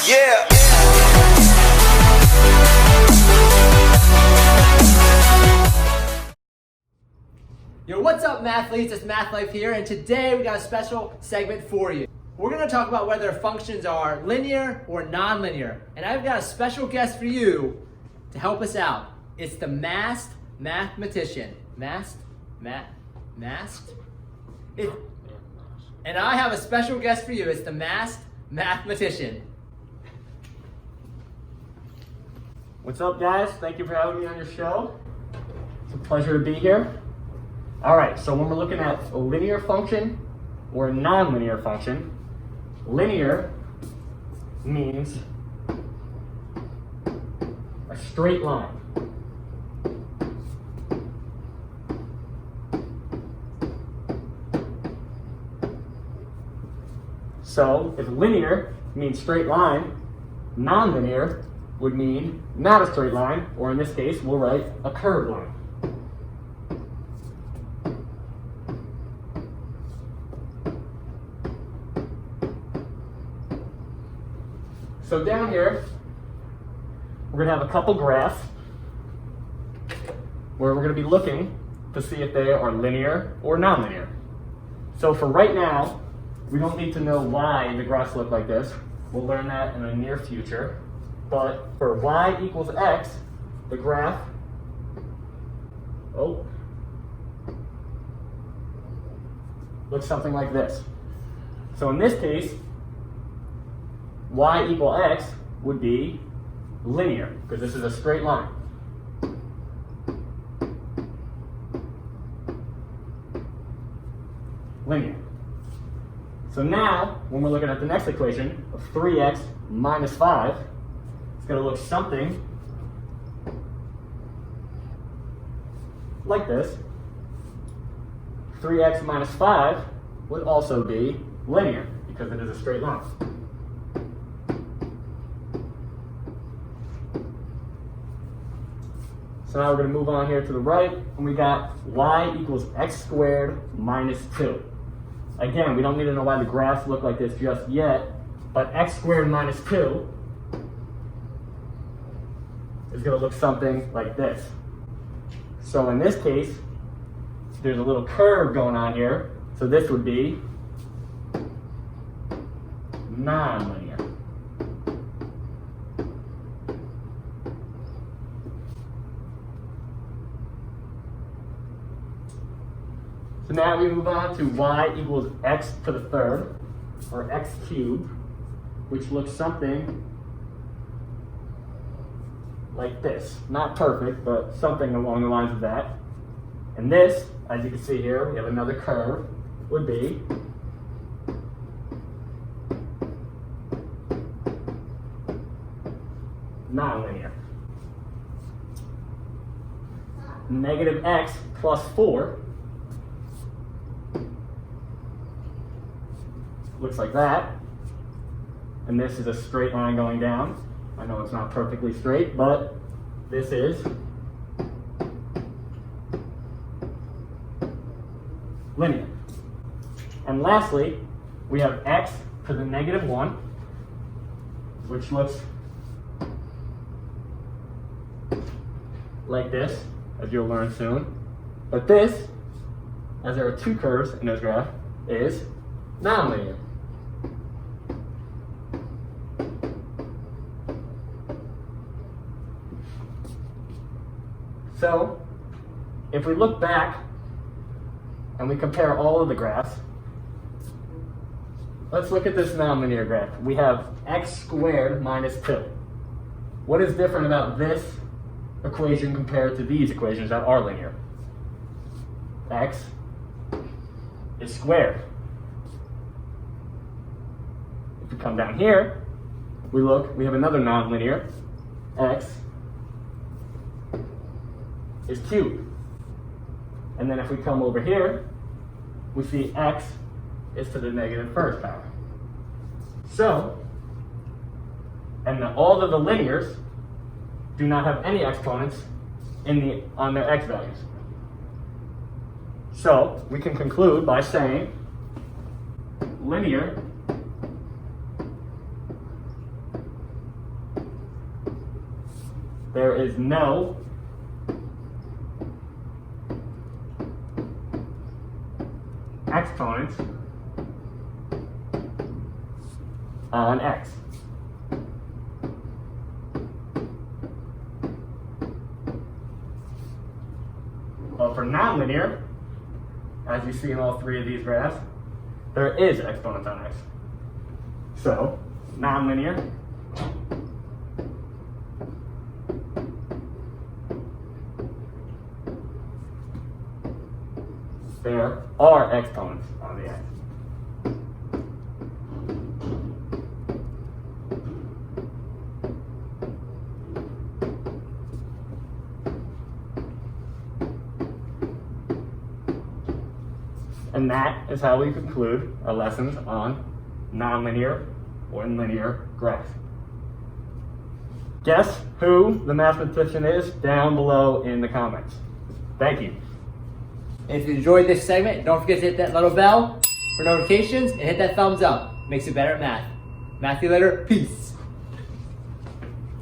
Yeah. Yo, what's up, mathletes? It's Math Life here, and today we got a special segment for you. We're going to talk about whether functions are linear or nonlinear, and I've got a special guest for you to help us out. It's the masked mathematician. Masked? And I have a special guest for you. It's the masked mathematician. What's up, guys? Thank you for having me on your show. It's a pleasure to be here. All right, so when we're looking at a linear function or a nonlinear function, linear means a straight line. So if linear means straight line, nonlinear would mean not a straight line, or in this case, we'll write a curved line. So down here, we're gonna have a couple graphs where we're gonna be looking to see if they are linear or nonlinear. So for right now, we don't need to know why the graphs look like this. We'll learn that in the near future. But for y equals x, the graph, looks something like this. So in this case, y equal x would be linear, because this is a straight line. Linear. So now, when we're looking at the next equation of 3x minus 5, it's going to look something like this. 3x minus 5 would also be linear, because it is a straight line. So now we're going to move on here to the right, and we got y equals x squared minus 2. Again, we don't need to know why the graphs look like this just yet, but x squared minus 2 is going to look something like this. So in this case, there's a little curve going on here, so this would be nonlinear. So now we move on to y equals x to the third, or x cubed, which looks something like this. Not perfect, but something along the lines of that. And this, as you can see here, we have another curve, would be nonlinear. Negative x plus 4 looks like that, and this is a straight line going down. I know it's not perfectly straight, but this is linear. And lastly, we have x to the negative 1, which looks like this, as you'll learn soon. But this, as there are two curves in this graph, is nonlinear. So, if we look back and we compare all of the graphs, let's look at this nonlinear graph. We have x squared minus 2. What is different about this equation compared to these equations that are linear? X is squared. If we come down here, we have another nonlinear, x is cubed. And then if we come over here, we see x is to the negative first power. So, and all of the linears do not have any exponents on their x values. So, we can conclude by saying linear there is no exponents on x. Well, for nonlinear, as you see in all three of these graphs, there is exponents on x. So, nonlinear there are exponents on the x. And that is how we conclude our lessons on nonlinear or linear graphs. Guess who the mathematician is down below in the comments. Thank you. And if you enjoyed this segment, don't forget to hit that little bell for notifications and hit that thumbs up. Makes you better at math. Math you later. Peace.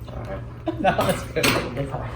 All right. No, that's good. Goodbye.